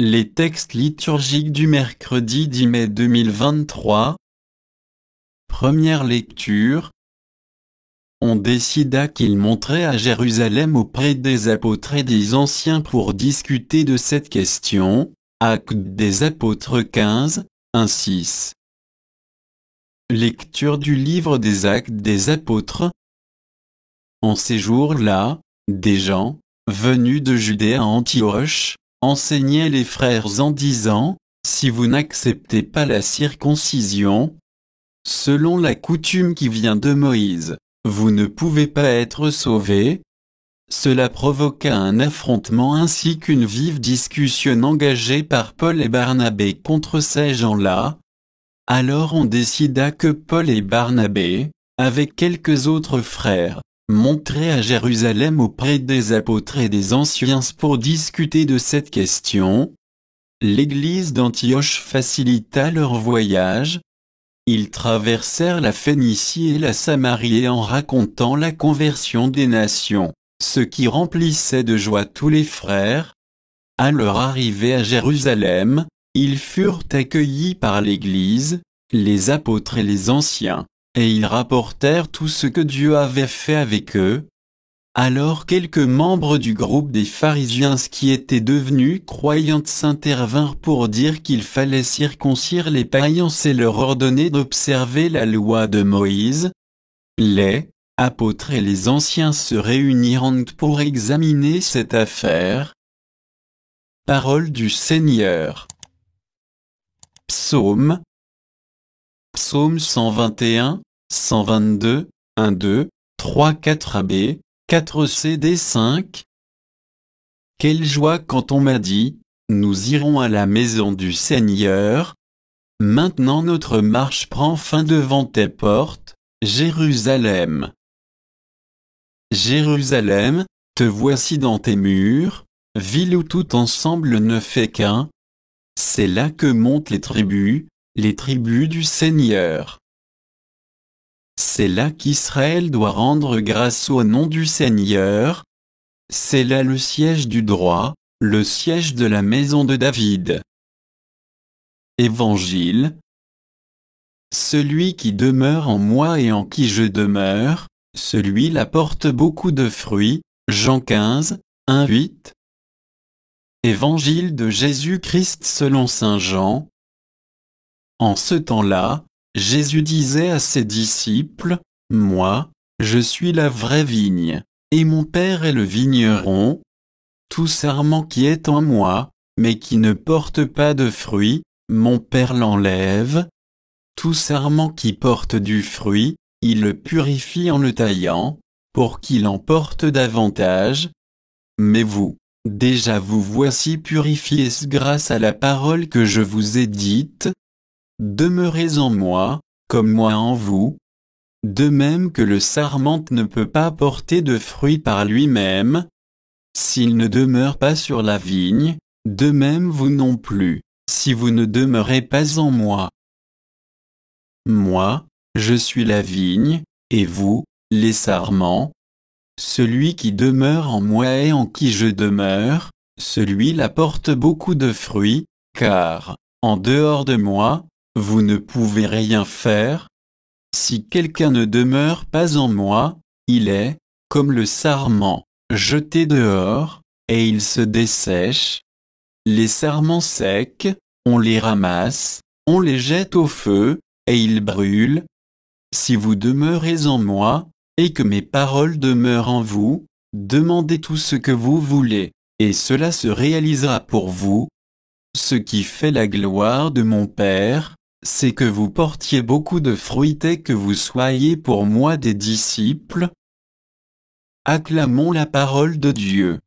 Les textes liturgiques du mercredi 10 mai 2023. Première lecture. On décida qu'il monterait à Jérusalem auprès des apôtres et des anciens pour discuter de cette question. Actes des apôtres 15, 1-6. Lecture du livre des Actes des apôtres. En ces jours-là, des gens, venus de Judée à Antioche, enseignaient les frères en disant, si vous n'acceptez pas la circoncision, selon la coutume qui vient de Moïse, vous ne pouvez pas être sauvés. Cela provoqua un affrontement ainsi qu'une vive discussion engagée par Paul et Barnabé contre ces gens-là. Alors on décida que Paul et Barnabé, avec quelques autres frères, monteraient à Jérusalem auprès des apôtres et des anciens pour discuter de cette question. L'église d'Antioche facilita leur voyage. Ils traversèrent la Phénicie et la Samarie en racontant la conversion des nations, ce qui remplissait de joie tous les frères. À leur arrivée à Jérusalem, ils furent accueillis par l'Église, les apôtres et les anciens, et ils rapportèrent tout ce que Dieu avait fait avec eux. Alors quelques membres du groupe des pharisiens qui étaient devenus croyants s'intervinrent pour dire qu'il fallait circoncire les païens et leur ordonner d'observer la loi de Moïse. Les apôtres et les anciens se réunirent pour examiner cette affaire. Parole du Seigneur. Psaume 121, 122, 1-2, 3-4 AB, 4 CD 5. Quelle joie quand on m'a dit, nous irons à la maison du Seigneur. Maintenant notre marche prend fin devant tes portes, Jérusalem. Jérusalem, te voici dans tes murs, ville où tout ensemble ne fait qu'un. C'est là que montent les tribus du Seigneur. C'est là qu'Israël doit rendre grâce au nom du Seigneur. C'est là le siège du droit, le siège de la maison de David. Évangile. Celui qui demeure en moi et en qui je demeure, celui-là porte beaucoup de fruits. Jean 15, 1-8. Évangile de Jésus-Christ selon saint Jean. En ce temps-là, Jésus disait à ses disciples, « Moi, je suis la vraie vigne, et mon Père est le vigneron. Tout sarment qui est en moi, mais qui ne porte pas de fruit, mon Père l'enlève. Tout sarment qui porte du fruit, il le purifie en le taillant, pour qu'il en porte davantage. Mais vous, déjà vous voici purifiés grâce à la parole que je vous ai dite. Demeurez en moi, comme moi en vous. De même que le sarment ne peut pas porter de fruits par lui-même, s'il ne demeure pas sur la vigne, de même vous non plus, si vous ne demeurez pas en moi. Moi, je suis la vigne, et vous, les sarments. Celui qui demeure en moi et en qui je demeure, celui-là porte beaucoup de fruits, car, en dehors de moi, vous ne pouvez rien faire. Si quelqu'un ne demeure pas en moi, il est, comme le sarment, jeté dehors, et il se dessèche. Les sarments secs, on les ramasse, on les jette au feu, et ils brûlent. Si vous demeurez en moi, et que mes paroles demeurent en vous, demandez tout ce que vous voulez, et cela se réalisera pour vous. Ce qui fait la gloire de mon Père, c'est que vous portiez beaucoup de fruits et que vous soyez pour moi des disciples. Acclamons la parole de Dieu.